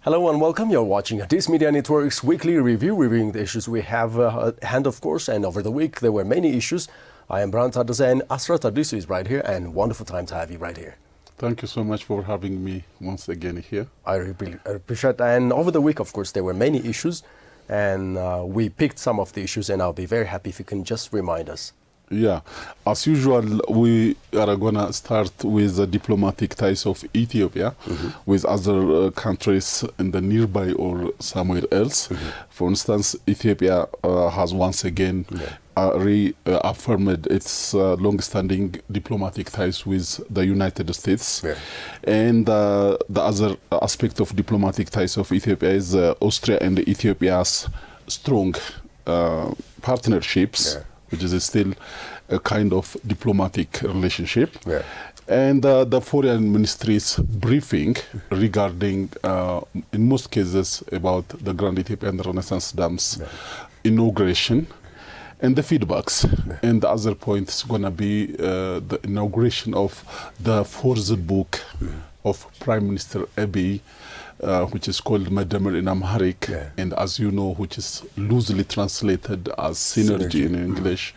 Hello and welcome. You're watching Addis Media Network's weekly review, reviewing the issues we have at hand, of course. And over the week, there were many issues. I am Brant Addis and Asrat Addis is right here, and wonderful time to have you right here. Thank you so much for having me once again here. I really appreciate that. And over the week, of course, there were many issues, and we picked some of the issues, and I'll be very happy if you can just remind us. Yeah, as usual, we are going to start with the diplomatic ties of Ethiopia with other countries in the nearby or somewhere else. For instance, Ethiopia has once again reaffirmed its long-standing diplomatic ties with the United States. And the other aspect of diplomatic ties of Ethiopia is Austria and Ethiopia's strong partnerships. Which is still a kind of diplomatic relationship. And the foreign ministry's briefing regarding, in most cases, about the Grand Ethiopian Renaissance Dam's inauguration and the feedbacks. And the other point is going to be the inauguration of the fourth book of Prime Minister Abiy, which is called Medemer in Amharic, and as you know, which is loosely translated as Synergy in English.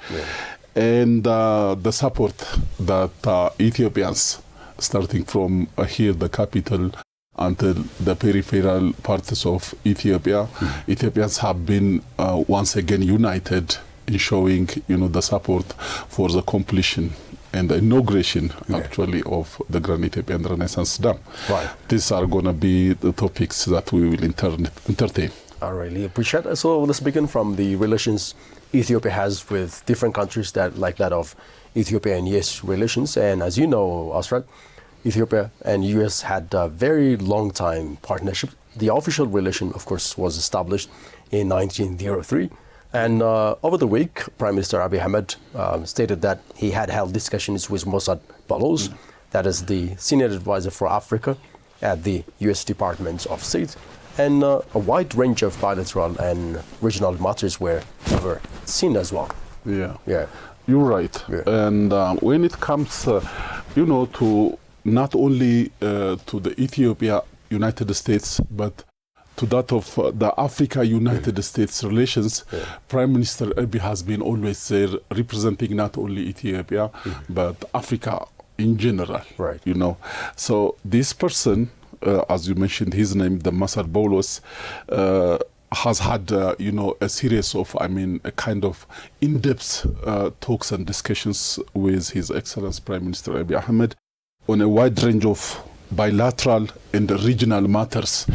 And the support that Ethiopians, starting from here, the capital, until the peripheral parts of Ethiopia, Ethiopians have been once again united in showing, the support for the completion and the inauguration, actually, of the Grand Ethiopian Renaissance Dam. These are going to be the topics that we will entertain. I really appreciate it. So let's begin from the relations Ethiopia has with different countries, like that of Ethiopia and US relations. And as you know, Asrat, Ethiopia and US had a very long time partnership. The official relation, of course, was established in 1903. And over the week, Prime Minister Abiy Ahmed stated that he had held discussions with Mossad Balos, that is the senior advisor for Africa at the U.S. Department of State, and a wide range of bilateral and regional matters were ever seen as well. Yeah. You're right. And when it comes, to not only to the Ethiopia-United States, but to that of the Africa-United States relations, Prime Minister Abiy has been always there representing not only Ethiopia, but Africa in general, So this person, as you mentioned his name, the Mossad Balos, has had, a series of, a kind of in-depth talks and discussions with His Excellency Prime Minister Abiy Ahmed on a wide range of bilateral and regional matters.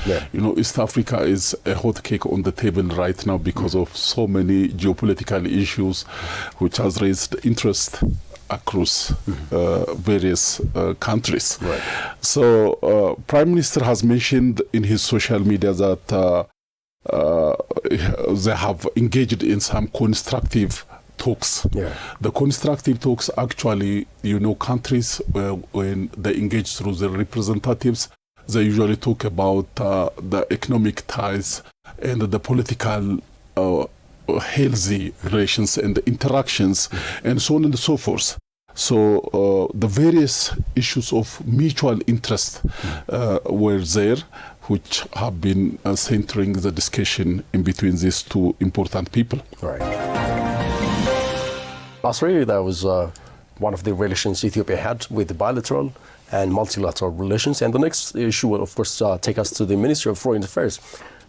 East Africa is a hot cake on the table right now because of so many geopolitical issues which has raised interest across various countries. So Prime Minister has mentioned in his social media that they have engaged in some constructive talks. The constructive talks actually, countries, when they engage through their representatives, they usually talk about the economic ties and the political healthy relations and the interactions and so on and so forth. So the various issues of mutual interest were there, which have been centering the discussion in between these two important people. Basri, that was one of the relations Ethiopia had with the bilateral and multilateral relations. And the next issue will, of course, take us to the Ministry of Foreign Affairs.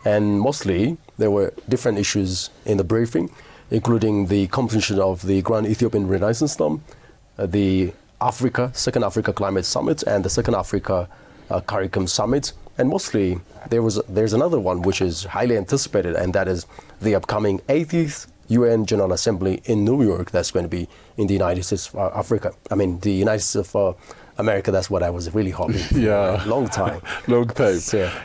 And mostly, there were different issues in the briefing, including the completion of the Grand Ethiopian Renaissance Dam, the Second Africa Climate Summit, and the Second Africa CARICOM Summit. And mostly, there's another one which is highly anticipated, and that is the upcoming 80th UN General Assembly in New York. That's going to be in the United States of Africa. the United States of America. That's what I was really hoping. Long time. Long time.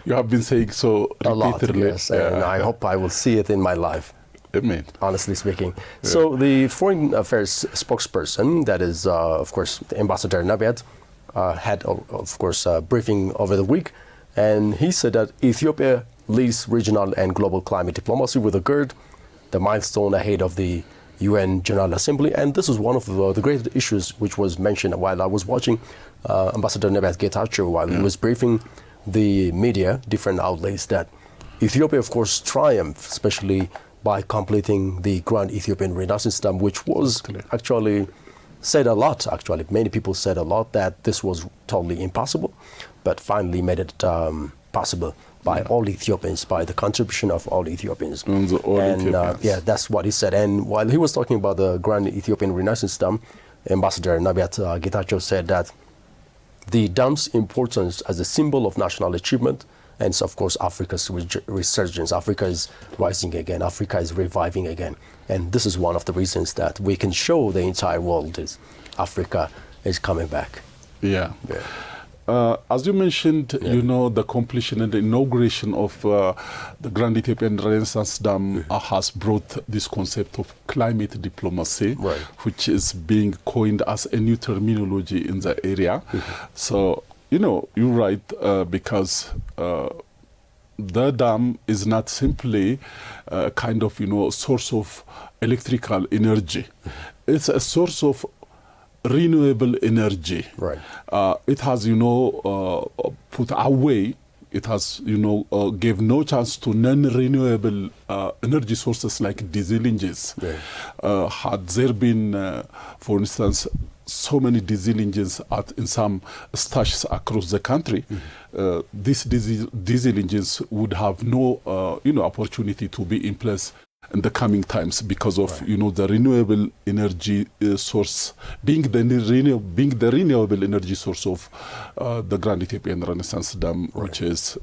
You have been saying so repeatedly. A lot, yes. And I hope I will see it in my life. Amen. Honestly speaking. So the Foreign Affairs spokesperson, that is, of course, Ambassador Nabiat, had, of course, a briefing over the week. And he said that Ethiopia leads regional and global climate diplomacy with a GERD, the milestone ahead of the UN General Assembly. And this is one of the great issues which was mentioned while I was watching Ambassador Nebat Getachew while he was briefing the media, different outlets, that Ethiopia, of course, triumphed, especially by completing the Grand Ethiopian Renaissance Dam, which was actually said a lot, actually. Many people said a lot that this was totally impossible, but finally made it possible by all Ethiopians, by the contribution of all Ethiopians. Yeah, that's what he said. And while he was talking about the Grand Ethiopian Renaissance Dam, Ambassador Nabiat Getachew said that the dam's importance as a symbol of national achievement, and so of course Africa's resurgence. Africa is rising again. Africa is reviving again. And this is one of the reasons that we can show the entire world is Africa is coming back. Yeah. As you mentioned, the completion and the inauguration of the Grand Ethiopian Renaissance Dam has brought this concept of climate diplomacy, which is being coined as a new terminology in the area. So, you're right, because the dam is not simply a kind of, source of electrical energy. It's a source of renewable energy. It has, put away, it has, gave no chance to non-renewable energy sources like diesel engines. Had there been, for instance, so many diesel engines in some stations across the country, these diesel engines would have no, opportunity to be in place in the coming times because of the renewable energy source being the renewable energy source of the Grand Ethiopian Renaissance Dam, which is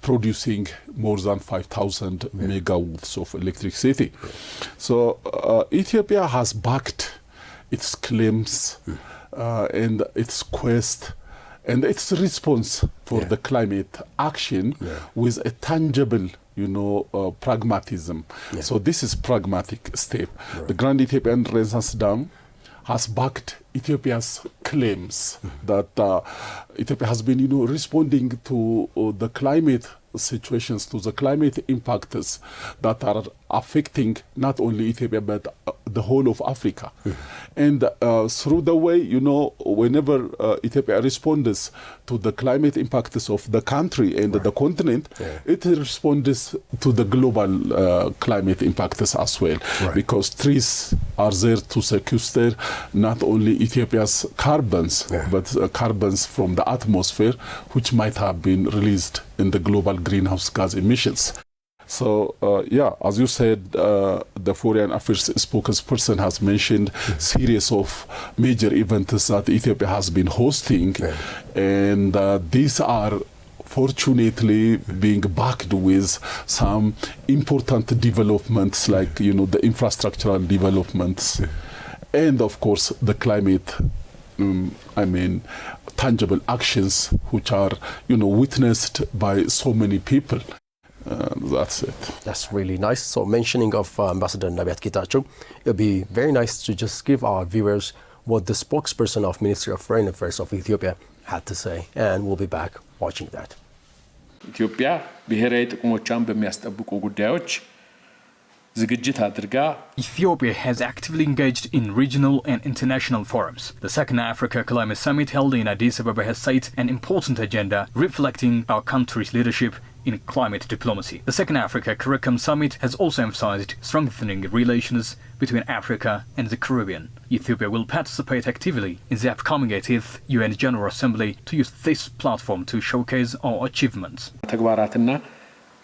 producing more than 5,000 megawatts of electricity. So Ethiopia has backed its claims and its quest and its response for the climate action with a tangible pragmatism. So this is pragmatic step. The Grand Ethiopian Renaissance Dam has backed Ethiopia's claims that Ethiopia has been, responding to the climate situations, to the climate impacts that are affecting not only Ethiopia but the whole of Africa. And through the way, whenever Ethiopia responds to the climate impacts of the country and the continent, it responds to the global climate impacts as well. Because trees are there to sequester not only Ethiopia's carbons, but carbons from the atmosphere, which might have been released in the global greenhouse gas emissions. So, as you said, the Foreign Affairs spokesperson has mentioned series of major events that Ethiopia has been hosting, and these are fortunately being backed with some important developments like, the infrastructural developments, and of course the climate, tangible actions which are, witnessed by so many people. That's it. That's really nice. So mentioning of Ambassador Nabiat Getachew, it would be very nice to just give our viewers what the spokesperson of Ministry of Foreign Affairs of Ethiopia had to say, and we'll be back watching that. ኢትዮጵያ ብሔራዊ ጥቅሞቿን በሚያስጠብቁ ጉዳዮች ዝግጅት አድርጋ Ethiopia has actively engaged in regional and international forums. The Second Africa Climate Summit held in Addis Ababa has set an important agenda reflecting our country's leadership in climate diplomacy. The Second Africa CARICOM Summit has also emphasized strengthening relations between Africa and the Caribbean. Ethiopia will participate actively in the upcoming 80th UN General Assembly to use this platform to showcase our achievements. ተግባራትና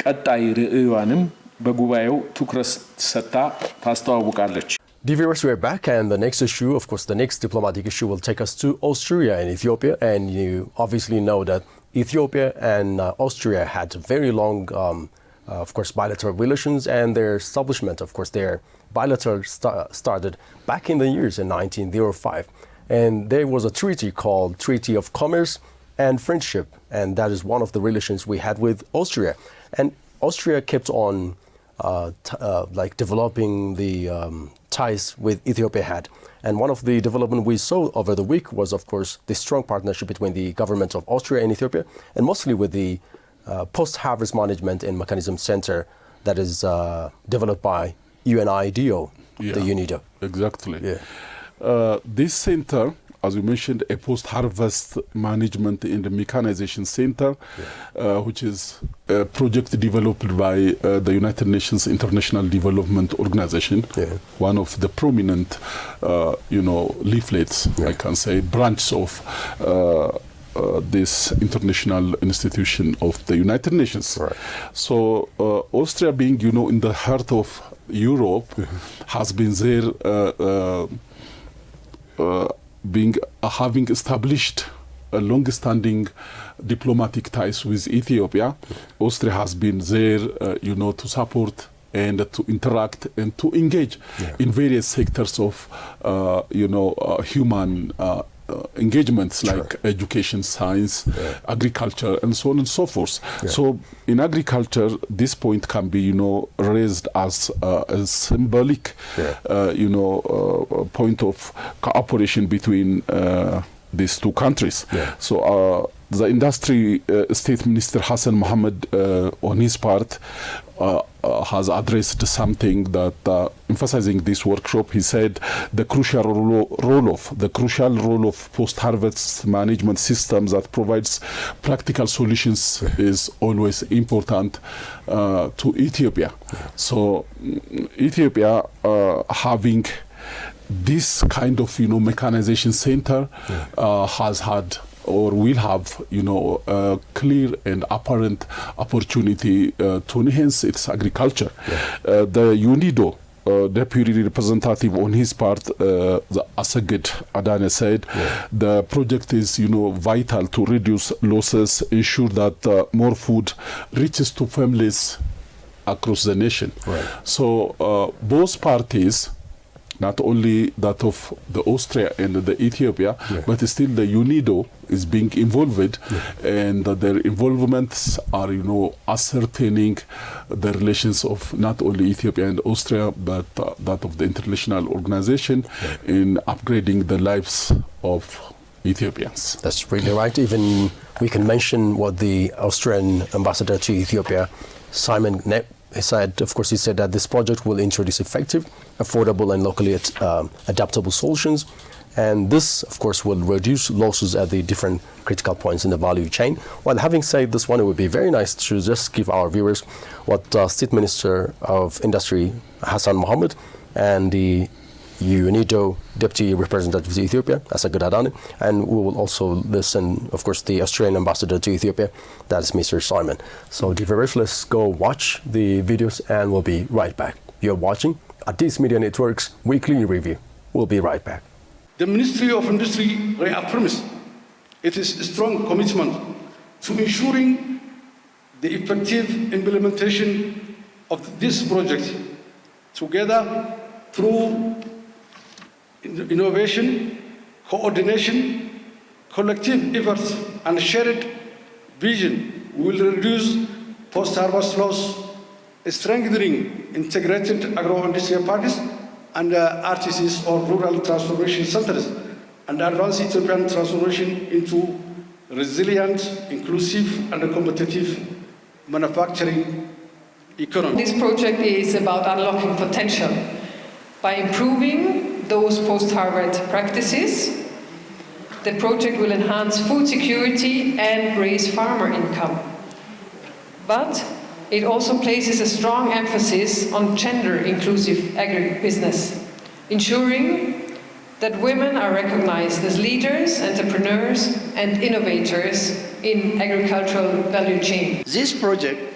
ቀጣይ ርዕዮዋንም በጉባኤው ትኩረት ሰጥታ ታስተዋውቃለች። Dear viewers, we're back, and the next issue, of course, the next diplomatic issue will take us to Austria and Ethiopia, and you obviously know that Ethiopia and Austria had very long, of course, bilateral relations, and their establishment, of course, their bilateral started back in the years in 1905, and there was a treaty called Treaty of Commerce and Friendship, and that is one of the relations we had with Austria, and Austria kept on developing the ties with Ethiopia had. And one of the development we saw over the week was, of course, the strong partnership between the government of Austria and Ethiopia, and mostly with the post-harvest management and mechanism center that is developed by UNIDO, the UNIDO. Exactly. This center as you mentioned, a post-harvest management in the mechanization center, which is a project developed by the United Nations International Development Organization, one of the prominent, leaflets, I can say, branches of this international institution of the United Nations. Right. So Austria, being in the heart of Europe, has been there, having established a long-standing diplomatic ties with Ethiopia. Austria has been there, to support and to interact and to engage in various sectors of, human engagements like education, science, agriculture, and so on and so forth. So in agriculture, this point can be, raised as a symbolic, point of cooperation between these two countries. So the industry state minister Hassan Mohammed, on his part, has addressed something that emphasizing this workshop. He said the crucial role of post-harvest management systems that provides practical solutions is always important to Ethiopia. So Ethiopia having this kind of mechanization center has had or will have a clear and apparent opportunity to enhance its agriculture. The UNIDO deputy representative on his part, Asagid Adane, said the project is vital to reduce losses, ensure that more food reaches to families across the nation. So both parties, not only that of the Austria and the Ethiopia, but still the UNIDO is being involved, and their involvements are, ascertaining the relations of not only Ethiopia and Austria, but that of the international organization in upgrading the lives of Ethiopians. That's really right. Even we can mention what the Austrian ambassador to Ethiopia, Simon he said that this project will introduce effective, affordable, and locally adaptable solutions. And this, of course, will reduce losses at the different critical points in the value chain. Well, having said this one, it would be very nice to just give our viewers what State Minister of Industry, Hassan Mohammed, and the UNIDO Deputy Representative to Ethiopia, Asagid Adane, and we will also listen, of course, the Australian Ambassador to Ethiopia, that is Mr. Simon. So, dear viewers, let's go watch the videos and we'll be right back. You're watching Addis Media Network's Weekly Review. We'll be right back. The Ministry of Industry reaffirms its strong commitment to ensuring the effective implementation of this project, together through innovation, coordination, collective efforts, and shared vision will reduce post-harvest loss, strengthening integrated agro-industrial parties and RTCs or rural transformation centers, and advance Ethiopian transformation into resilient, inclusive, and competitive manufacturing economy. This project is about unlocking potential by improving those post-harvest practices. The project will enhance food security and raise farmer income. But it also places a strong emphasis on gender-inclusive agribusiness, ensuring that women are recognized as leaders, entrepreneurs, and innovators in agricultural value chain. This project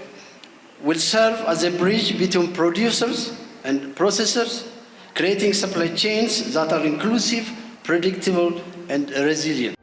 will serve as a bridge between producers and processors, creating supply chains that are inclusive, predictable, and resilient.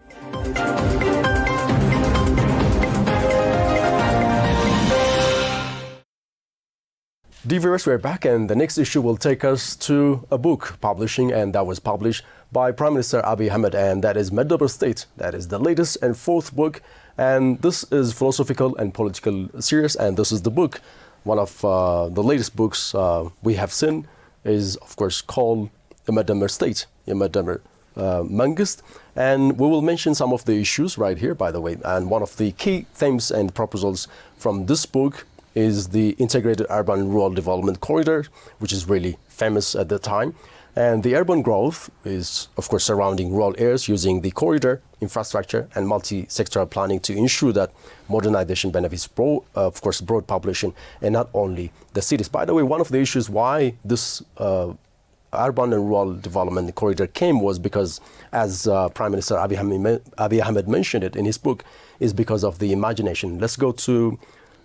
Dear viewers, we're back, and the next issue will take us to a book publishing, and that was published by Prime Minister Abiy Ahmed, and that is Medable State. That is the latest and fourth book, and this is philosophical and political series, and this is the book. One of the latest books we have seen is, of course, called Medable State, Medable Mangist, and we will mention some of the issues right here, by the way, and one of the key themes and proposals from this book is the Integrated Urban Rural Development Corridor, which is really famous at the time. And the urban growth is, of course, surrounding rural areas using the corridor infrastructure and multi-sectoral planning to ensure that modernization benefits, of course, broad population and not only the cities. By the way, one of the issues why this urban and rural development corridor came was because, as Prime Minister Abiy Ahmed mentioned it in his book, is because of the imagination. Let's go to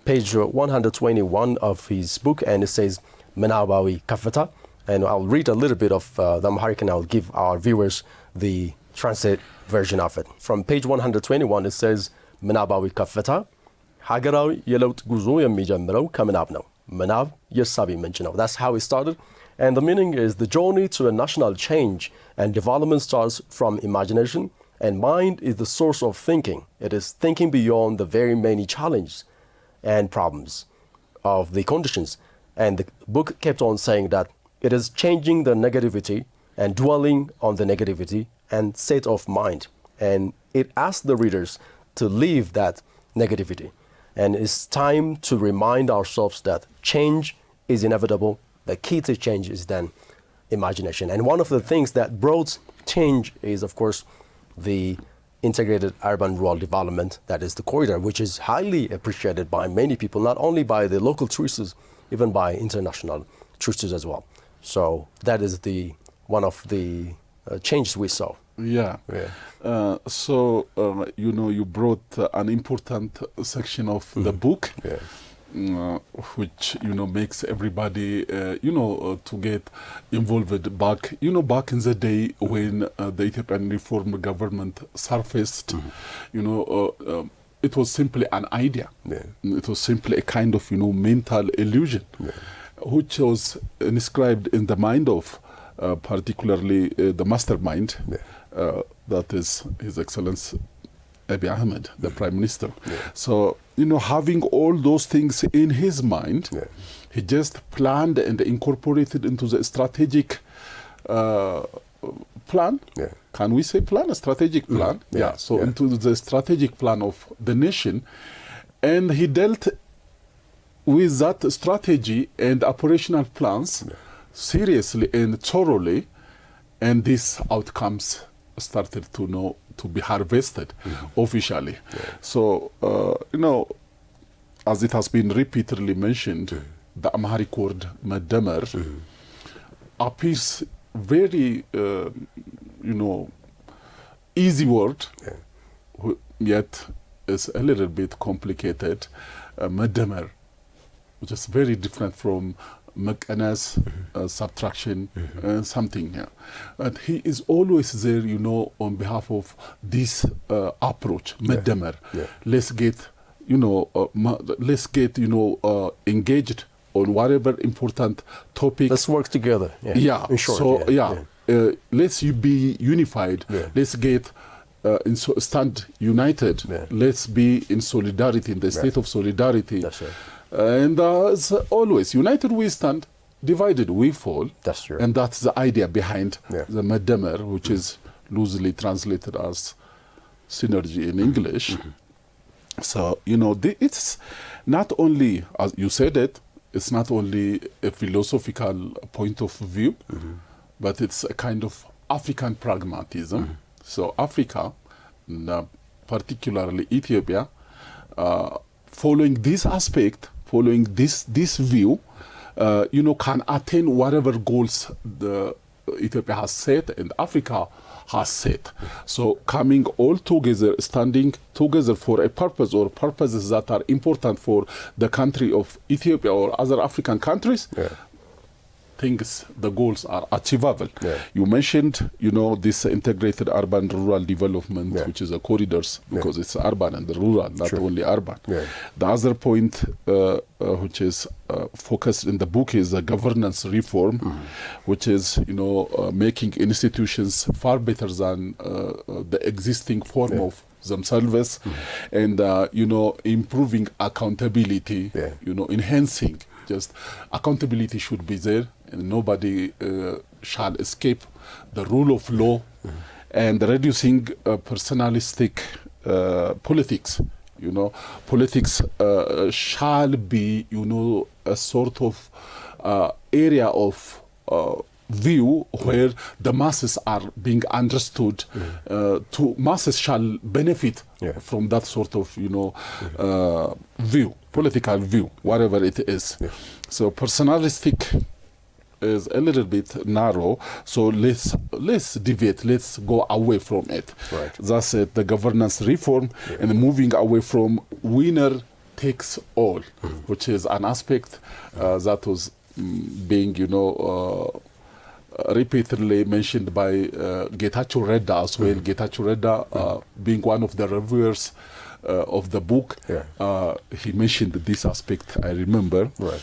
page 121 of his book, and it says, Menabawi Kafeta. And I'll read a little bit of the Amharic and I'll give our viewers the translate version of it. From page 121, it says, Menabawi Kafeta, Hagarawi Yelot Guzo Yamijamro Kaminab no. Menab Yersabi Menchino. That's how it started. And the meaning is the journey to a national change and development starts from imagination, and mind is the source of thinking. It is thinking beyond the very many challenges and problems of the conditions. And the book kept on saying that it is changing the negativity and dwelling on the negativity and state of mind. And it asks the readers to leave that negativity. And it's time to remind ourselves that change is inevitable. The key to change is then imagination. And one of the things that brought change is, of course, the integrated urban-rural development, that is the corridor, which is highly appreciated by many people, not only by the local tourists, even by international tourists as well. So that is one of the changes we saw. Yeah. So, you brought an important section of the book, which, makes everybody, to get involved back. Back in the day when the Ethiopian reform government surfaced, it was simply an idea. It was simply a kind of, mental illusion, which was inscribed in the mind of particularly the mastermind, that is His Excellency Abiy Ahmed, the Prime Minister. So, having all those things in his mind, he just planned and incorporated into the strategic plan. Can we say plan? A strategic plan? So into the strategic plan of the nation. And he dealt with that strategy and operational plans seriously and thoroughly, and these outcomes started to be harvested officially. So, as it has been repeatedly mentioned, the Amharic word "medemer" appears very, easy word, yet is a little bit complicated. Medemer, which is very different from mekanas, subtraction, something. But he is always there, on behalf of this approach, medemer. Let's get, engaged on whatever important topic. Let's work together. In short, so let's be unified. Let's get stand united. Let's be in solidarity, in the state of solidarity. That's right. And as always, united we stand, divided we fall. That's true. And that's the idea behind the medemer, which is loosely translated as synergy in English. So, it's not only, as you said it, it's not only a philosophical point of view, but it's a kind of African pragmatism. So Africa, particularly Ethiopia, following this aspect, following this view, can attain whatever goals the Ethiopia has set and Africa has set. So coming all together, standing together for a purpose or purposes that are important for the country of Ethiopia or other African countries, the goals are achievable. You mentioned, this integrated urban-rural development, which is a corridors, because it's urban and rural, not only urban. The other point, which is focused in the book, is the governance reform, which is, making institutions far better than the existing form of themselves, and, improving accountability, enhancing. Just accountability should be there, and nobody shall escape the rule of law, and reducing personalistic politics. Politics shall be, a sort of area of view where the masses are being understood, to masses shall benefit from that sort of, view, political view, whatever it is. So personalistic is a little bit narrow, so let's deviate, let's go away from it. Right. That's it, the governance reform, and moving away from winner takes all, which is an aspect that was being, repeatedly mentioned by Getachew Redda as well. Getachew Redda, being one of the reviewers of the book, he mentioned this aspect, I remember. Right.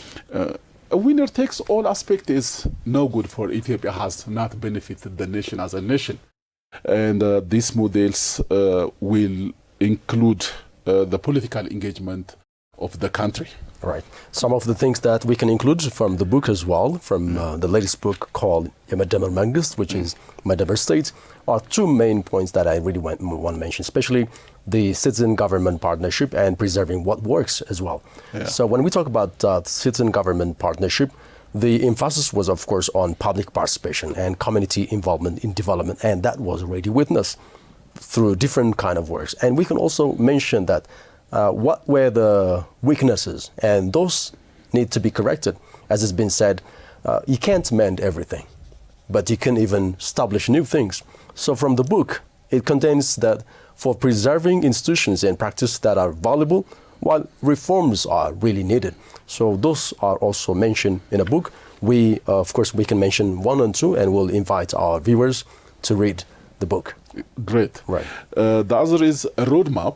A winner takes all aspect is no good for Ethiopia, has not benefited the nation as a nation. And these models will include the political engagement of the country. Right. Some of the things that we can include from the book as well, from the latest book called AMN-English, which is Medemmer State, are two main points that I really want to mention, especially the citizen-government partnership and preserving what works as well. So when we talk about citizen-government partnership, the emphasis was, of course, on public participation and community involvement in development, and that was already witnessed through different kind of works. And we can also mention that what were the weaknesses, and those need to be corrected. As it's been said, you can't mend everything, but you can even establish new things. So from the book, it contains that for preserving institutions and practice that are valuable, while reforms are really needed. So those are also mentioned in a book. We, of course, we can mention 1 and 2, and we'll invite our viewers to read the book. Great. Right. The other is a roadmap.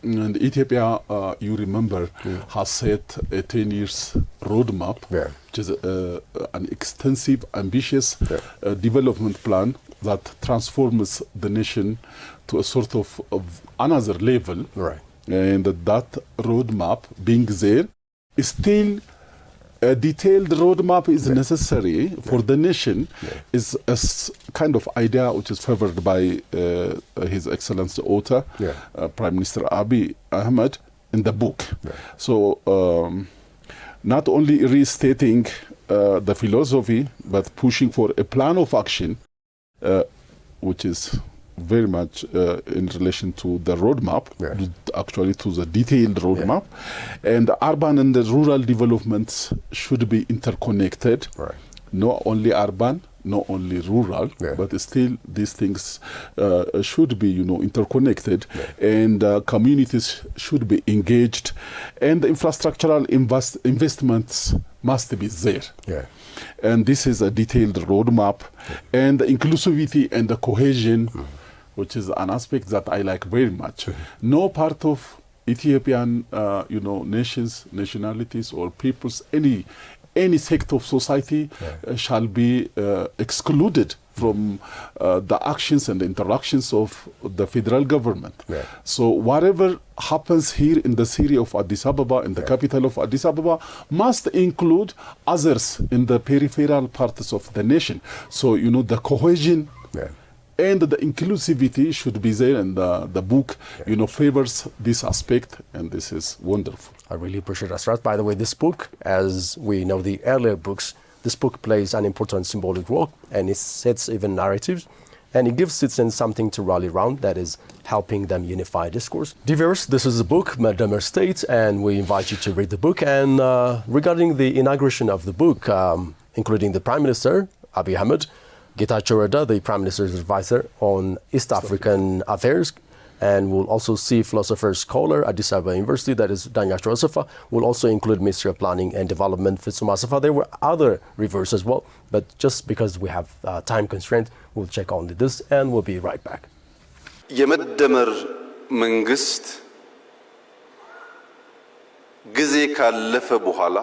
And Ethiopia, you remember, has set a 10 years roadmap, which is an extensive, ambitious development plan that transforms the nation to a sort of another level. Right. And that roadmap being there is still a detailed roadmap is necessary for the nation, is a kind of idea which is favored by His Excellency author, Prime Minister Abiy Ahmed, in the book. So not only restating the philosophy, but pushing for a plan of action, which is very much in relation to the roadmap, actually to the detailed roadmap. And the urban and the rural developments should be interconnected. Not only urban, not only rural, but still these things should be, interconnected, and communities should be engaged, and the infrastructural investments must be there. And this is a detailed roadmap, and the inclusivity and the cohesion, which is an aspect that I like very much. No part of Ethiopian, nations, nationalities, or peoples, any sect of society shall be excluded from the actions and the interactions of the federal government. So whatever happens here in the city of Addis Ababa, in the capital of Addis Ababa, must include others in the peripheral parts of the nation. So, the cohesion and the inclusivity should be there, and the book, favors this aspect, and this is wonderful. I really appreciate that. By the way, this book, as we know the earlier books, this book plays an important symbolic role, and it sets even narratives, and it gives citizens something to rally around, that is helping them unify discourse. Dear viewers, this is the book, Medemmer State, and we invite you to read the book. And regarding the inauguration of the book, including the Prime Minister, Abiy Ahmed, Getachew Redda, the Prime Minister's advisor on East African affairs, and we'll also see philosopher scholar at Addis Ababa University, that is Danyacho Asafa. We'll also include Ministry of Planning and Development, Fitsum Asafa. There were other reviewers as well, but just because we have time constraint, we'll check only this, and we'll be right back. የመደመር መንግስት ጊዜ ካለፈ በኋላ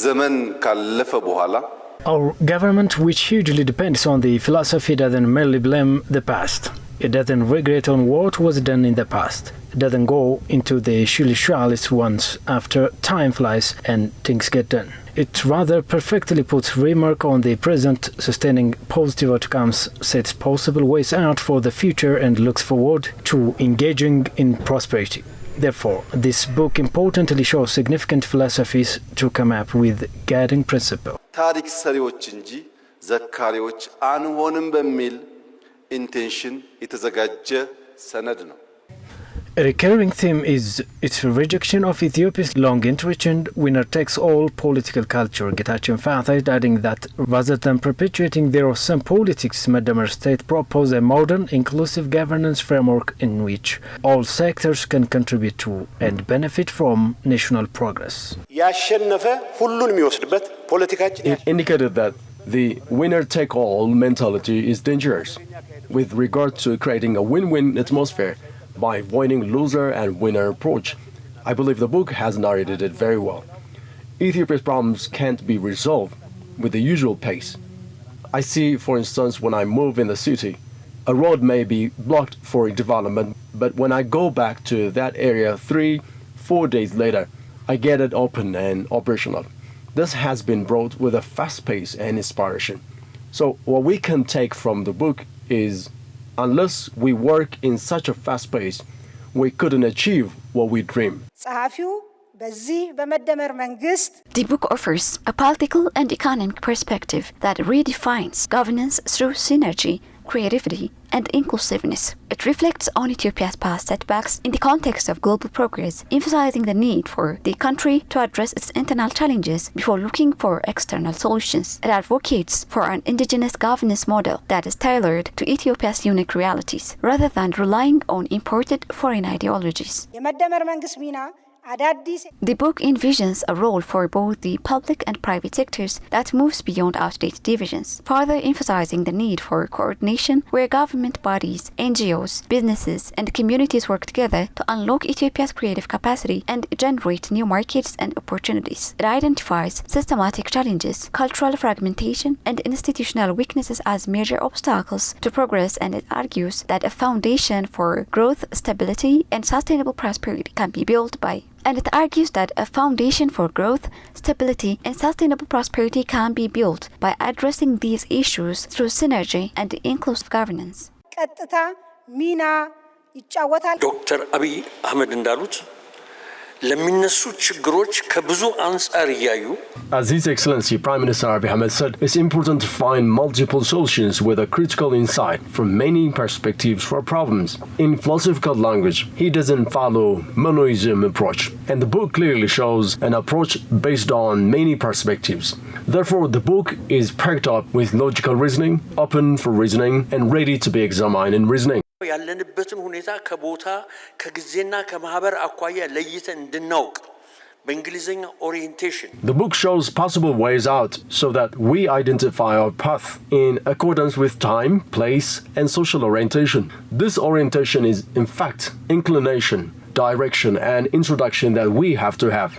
ዘመን ካለፈ በኋላ Our government, which hugely depends on the philosophy, doesn't merely blame the past. It doesn't regret on what was done in the past. It doesn't go into the shilly-shallies once after time flies and things get done. It rather perfectly puts remark on the present, sustaining positive outcomes, sets possible ways out for the future, and looks forward to engaging in prosperity. Therefore, this book importantly shows significant philosophies to come up with guiding principles. ታሪክ ሰሪዎች እንጂ ዘካሪዎች አንሆንም በሚል ኢንቴንሽን የተዘጋጀ ሰነድ ነው። A recurring theme is its rejection of Ethiopia's long-entrenched winner-takes-all political culture. Getachew emphasized, adding that rather than perpetuating zero-sum politics, Medemer State proposed a modern, inclusive governance framework in which all sectors can contribute to and benefit from national progress. It indicated that the winner-take-all mentality is dangerous with regard to creating a win-win atmosphere by avoiding loser and winner approach. I believe the book has narrated it very well. Ethiopia's problems can't be resolved with the usual pace. I see, for instance, when I move in the city, a road may be blocked for development, but when I go back to that area 3-4 days later, I get it open and operational. This has been brought with a fast pace and inspiration. So what we can take from the book is, unless we work in such a fast pace, we couldn't achieve what we dream. The book offers a political and economic perspective that redefines governance through synergy, creativity, and inclusiveness. It reflects on Ethiopia's past setbacks in the context of global progress, emphasizing the need for the country to address its internal challenges before looking for external solutions. It advocates for an indigenous governance model that is tailored to Ethiopia's unique realities, rather than relying on imported foreign ideologies. The book envisions a role for both the public and private sectors that moves beyond outdated divisions, further emphasizing the need for coordination where government bodies, NGOs, businesses, and communities work together to unlock Ethiopia's creative capacity and generate new markets and opportunities. It identifies systematic challenges, cultural fragmentation, and institutional weaknesses as major obstacles to progress, and it argues that a foundation for growth, stability, and sustainable prosperity can be built by addressing these issues through synergy and inclusive governance. ዶክተር አብይ አህመድ እንዳሉት ለሚነሱ ችግሮች ከብዙ አንጻር ያዩ As His Excellency Prime Minister Abiy Ahmed said, it's important to find multiple solutions with a critical insight from many perspectives for problems. In philosophical language, he doesn't follow monoism approach, and the book clearly shows an approach based on many perspectives. Therefore, the book is packed up with logical reasoning, open for reasoning, and ready to be examined in reasoning. ያለንበትን ሁኔታ ከቦታ ከጊዜና ከማህበር አኳያ ለይተን እንድናውቅ በእንግሊዝኛ orientation. The book shows possible ways out so that we identify our path in accordance with time, place, and social orientation. This orientation is, in fact, inclination, direction, and introduction that we have to have.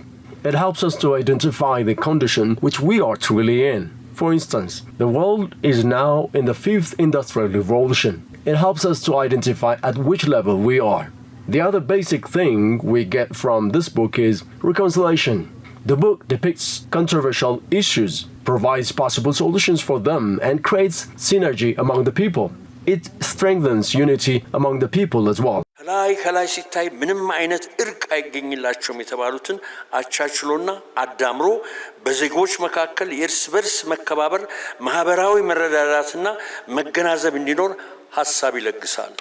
It helps us to identify the condition which we are truly in. For instance, the world is now in the 5th Industrial Revolution. It helps us to identify at which level we are. The other basic thing we get from this book is reconciliation. The book depicts controversial issues, provides possible solutions for them, and creates synergy among the people. It strengthens unity among the people as well. ከላይ ሲታይ ምንም አይነት እርቅ አይገኝላቸውም የተባሉትን አቻችሎና አዳምሮ በዜጎች መካከል የእርስ በርስ መከባበር፣ ማህበራዊ መረዳዳትና መገናዘብ እንዲኖር ሐሳብ ይለግሳል።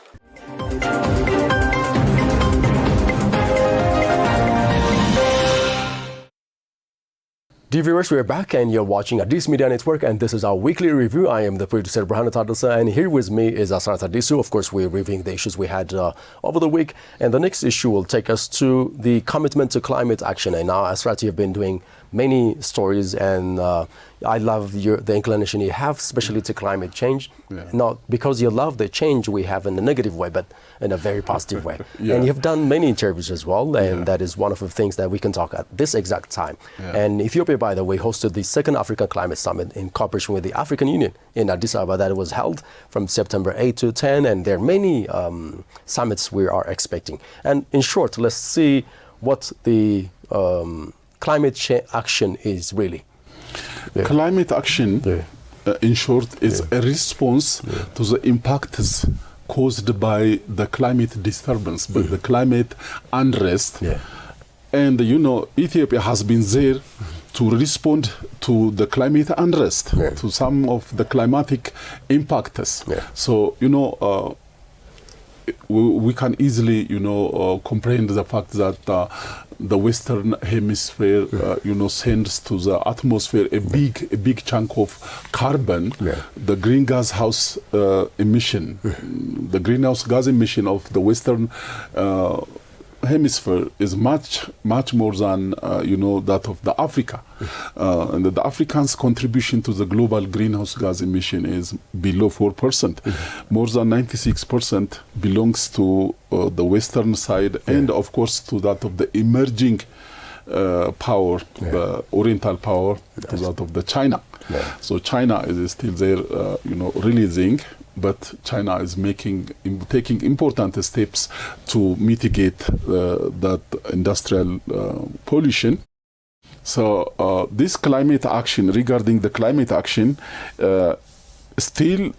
Dear viewers, we are back and you're watching Addis Media Network, and this is our weekly review. I am the producer Brahana Tadasa, and here with me is Asrat Adisu. Of course, we're reviewing the issues we had over the week, and the next issue will take us to the commitment to climate action. And now, Asrat, you've been doing many stories, and I love the inclination you have, especially to climate change. Yeah. Not because you love the change we have in a negative way, but in a very positive way. Yeah. And you've done many interviews as well, and that is one of the things that we can talk at this exact time. Yeah. And Ethiopia, by the way, hosted the second African Climate Summit in cooperation with the African Union in Addis Ababa that was held from September 8 to 10, and there are many summits we are expecting. And in short, let's see what the climate action is really. Yeah. Climate action, in short, is a response to the impacts caused by the climate disturbance, by the climate unrest. Yeah. And, you know, Ethiopia has been there to respond to the climate unrest, to some of the climatic impacts. So, we can easily, comprehend the fact that the Western Hemisphere, sends to the atmosphere a big chunk of carbon. The greenhouse emission, the greenhouse gas emission of the Western Hemisphere is much more than that of the Africa, and the Africans' contribution to the global greenhouse gas emission is below 4%. More than 96% belongs to the Western side, and of course to that of the emerging power, the Oriental power, to that of the China. So China is still there, releasing. But China is taking important steps to mitigate that industrial pollution. So this climate action, regarding the climate action, still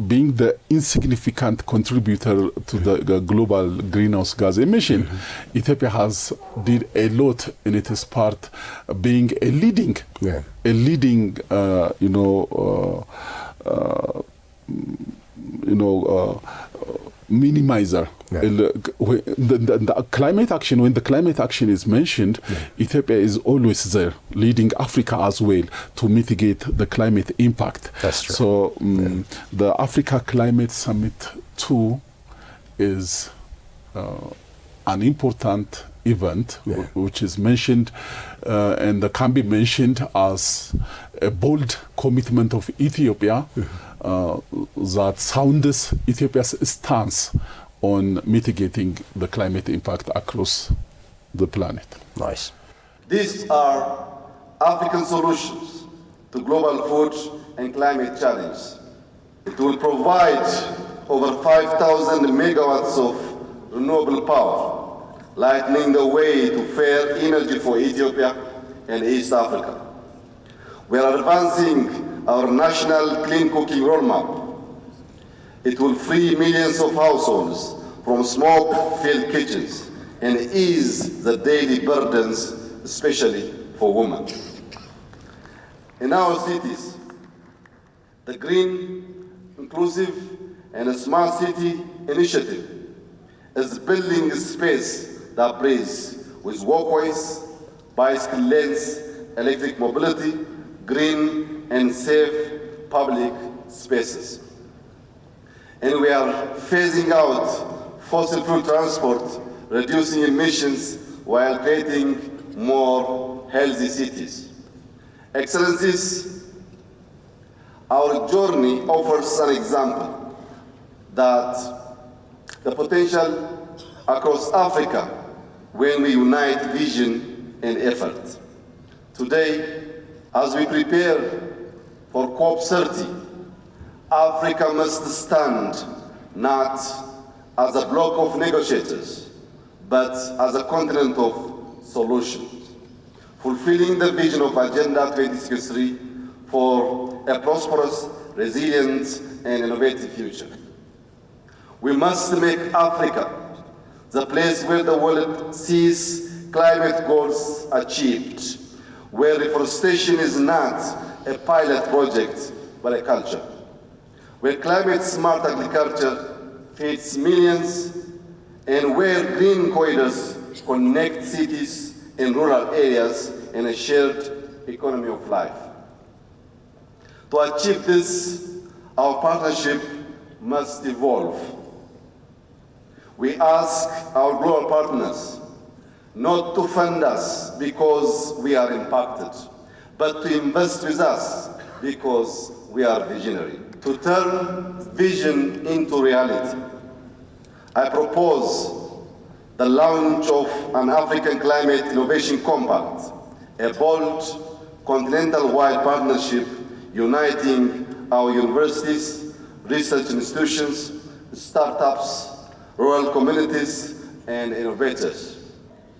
being the insignificant contributor to the global greenhouse gas emission, Ethiopia has did a lot in its part, being a leading minimizer. The climate action, when the climate action is mentioned, Ethiopia is always there, leading Africa as well to mitigate the climate impact. That's true. So the Africa Climate Summit 2 is an important event, which is mentioned and can be mentioned as a bold commitment of Ethiopia that sounds Ethiopia's stance on mitigating the climate impact across the planet. Nice. These are African solutions to global food and climate challenges. It will provide over 5,000 megawatts of renewable power, lightening the way to fair energy for Ethiopia and East Africa. We are advancing our national clean cooking roadmap. It will free millions of households from smoke-filled kitchens and ease the daily burdens, especially for women. In our cities, the Green, Inclusive, and Smart City Initiative is building a space that breathes with walkways, bicycle lanes, electric mobility, green and safe public spaces. And we are phasing out fossil fuel transport, reducing emissions while creating more healthy cities. Excellencies, our journey offers an example that the potential across Africa when we unite vision and effort. Today, as we prepare for COP30, Africa must stand not as a bloc of negotiators, but as a continent of solutions, fulfilling the vision of Agenda 2063 for a prosperous, resilient, and innovative future. We must make Africa the place where the world sees climate goals achieved, where reforestation is not a pilot project, but a culture, where climate-smart agriculture feeds millions, and where green corridors connect cities and rural areas in a shared economy of life. To achieve this, our partnership must evolve. We ask our global partners not to fund us because we are impacted, but to invest with us because we are visionary. To turn vision into reality, I propose the launch of an African Climate Innovation Compact, a bold continental-wide partnership uniting our universities, research institutions, startups, rural communities, and innovators.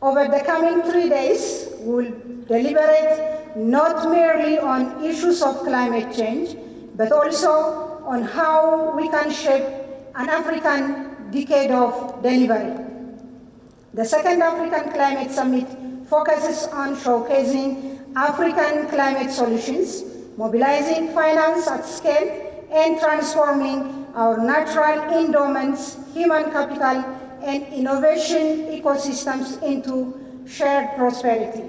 Over the coming 3 days, we'll deliberate not merely on issues of climate change, but also on how we can shape an African decade of delivery. The Second African Climate Summit focuses on showcasing African climate solutions, mobilizing finance at scale, and transforming our natural endowments, human capital, and innovation ecosystems into shared prosperity.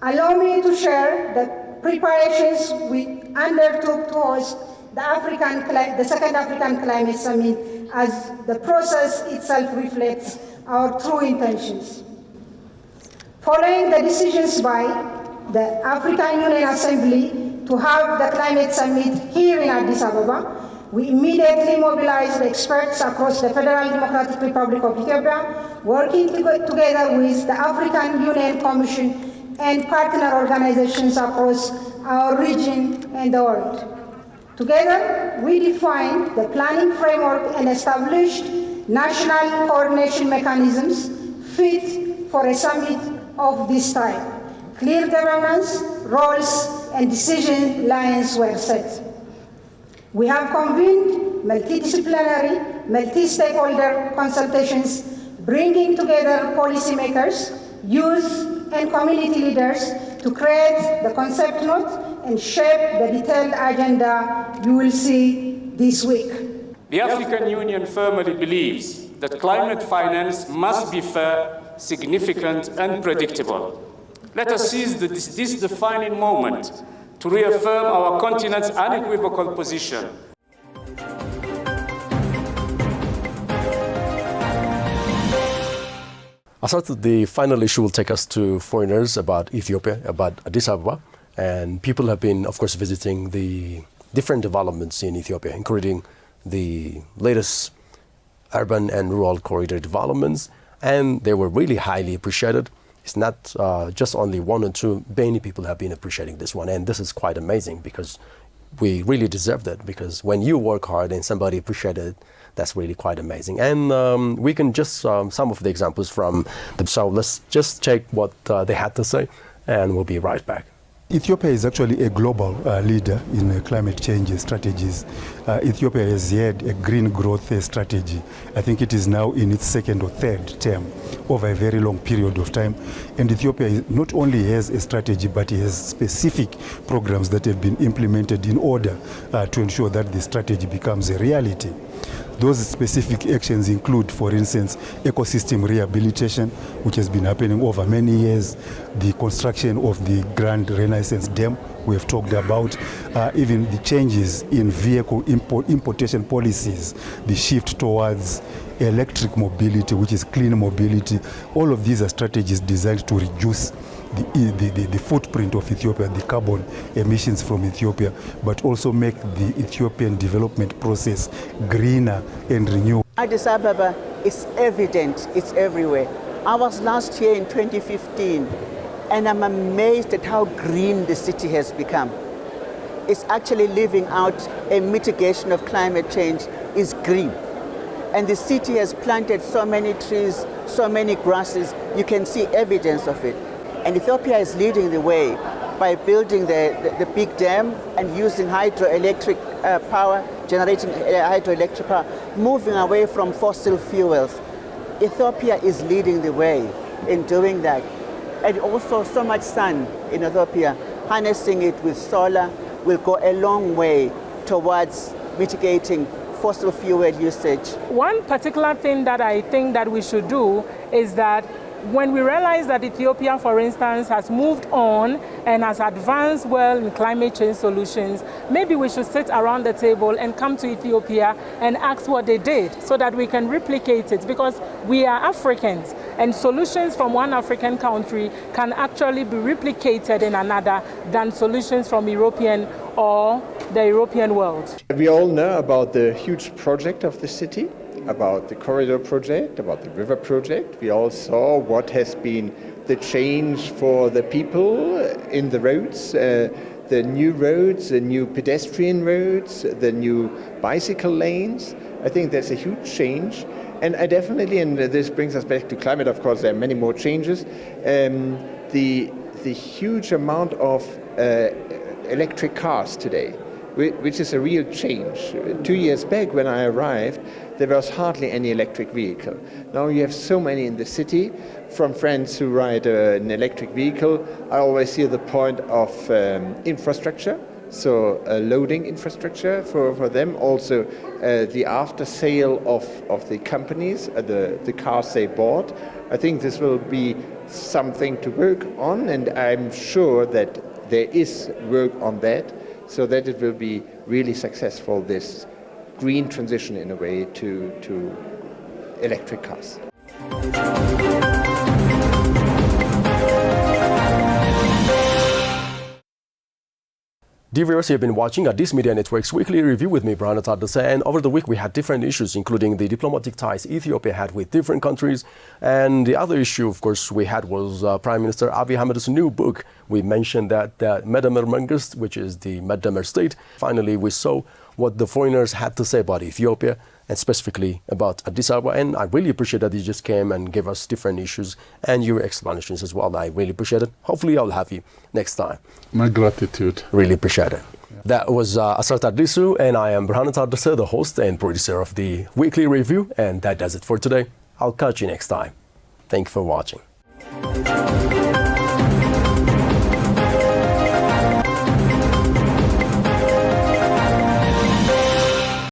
Allow me to share the preparations we undertook to host the Second African Climate Summit, as the process itself reflects our true intentions. Following the decisions by the African Union Assembly to have the Climate Summit here in Addis Ababa, we immediately mobilized experts across the Federal Democratic Republic of Ethiopia, working together with the African Union Commission and partner organizations across our region and the world. Together, we defined the planning framework and established national coordination mechanisms fit for a summit of this type. Clear governance, roles, and decision lines were set. We have convened multidisciplinary, multi-stakeholder consultations, bringing together policymakers, youth, and community leaders to create the concept note and shape the detailed agenda you will see this week. The African Union firmly believes that climate finance must be fair, significant, and predictable. Let us seize this defining moment to reaffirm our continent's unequivocal position. I thought the final issue will take us to foreigners about Ethiopia, about Addis Ababa, and people have been, of course, visiting the different developments in Ethiopia, including the latest urban and rural corridor developments, and they were really highly appreciated. It's not just only one or two, many people have been appreciating this one, and this is quite amazing because we really deserve that, because when you work hard and somebody appreciates it, that's really quite amazing. And we can just, some of the examples from themselves, let's just check what they had to say, and we'll be right back. Ethiopia is actually a global leader in climate change strategies. Ethiopia has had a green growth strategy. I think it is now in its second or third term over a very long period of time. And Ethiopia not only has a strategy, but it has specific programs that have been implemented in order to ensure that the strategy becomes a reality. Those specific actions include, for instance, ecosystem rehabilitation, which has been happening over many years, the construction of the Grand Renaissance Dam we have talked about, even the changes in vehicle importation policies, the shift towards electric mobility, which is clean mobility. All of these are strategies designed to reduce the footprint of Ethiopia, the carbon emissions from Ethiopia, but also make the Ethiopian development process greener and renewable. Addis Ababa is evident, it's everywhere. I was last here in 2015, and I'm amazed at how green the city has become. It's actually living out a mitigation of climate change is green. And the city has planted so many trees, so many grasses, you can see evidence of it. And Ethiopia is leading the way by building the big dam and using hydroelectric power, generating hydroelectric power, moving away from fossil fuels. Ethiopia is leading the way in doing that. And also so much sun in Ethiopia, harnessing it with solar will go a long way towards mitigating fossil fuel usage. One particular thing that I think that we should do is that when we realize that Ethiopia, for instance, has moved on and has advanced well in climate change solutions, maybe we should sit around the table and come to Ethiopia and ask what they did so that we can replicate it, because we are Africans and solutions from one African country can actually be replicated in another than solutions from European or the European world. We all know about the huge project of the city, about the corridor project, about the river project. We all saw what has been the change for the people in the roads, the new roads, the new pedestrian roads, the new bicycle lanes. I think that's a huge change. And I definitely, and this brings us back to climate, of course, there are many more changes. The huge amount of electric cars today which is a real change. 2 years back when I arrived, there was hardly any electric vehicle. Now you have so many in the city. From friends who ride an electric vehicle, I always hear the point of infrastructure, so loading infrastructure for them. Also the after sale of the companies, the cars they bought. I think this will be something to work on, and I'm sure that there is work on that, so that it will be really successful, this green transition in a way to electric cars. Dear viewers, you have been watching Addis Media Network's weekly review with me, Brian Tardase, and over the week we had different issues, including the diplomatic ties Ethiopia had with different countries, and the other issue, of course, we had was Prime Minister Abiy Ahmed's new book. We mentioned that Medamer Mangist, which is the Medamer state. Finally, we saw what the foreigners had to say about Ethiopia, and specifically about Addis Ababa, and I really appreciate that you just came and gave us different issues and your explanations as well. I really appreciate it. Hopefully I'll have you next time. My gratitude. Really appreciate it. Yeah. That was Asrat Addisu, and I am Burhan Tardase, the host and producer of the weekly review, and that does it for today. I'll catch you next time. Thank you for watching.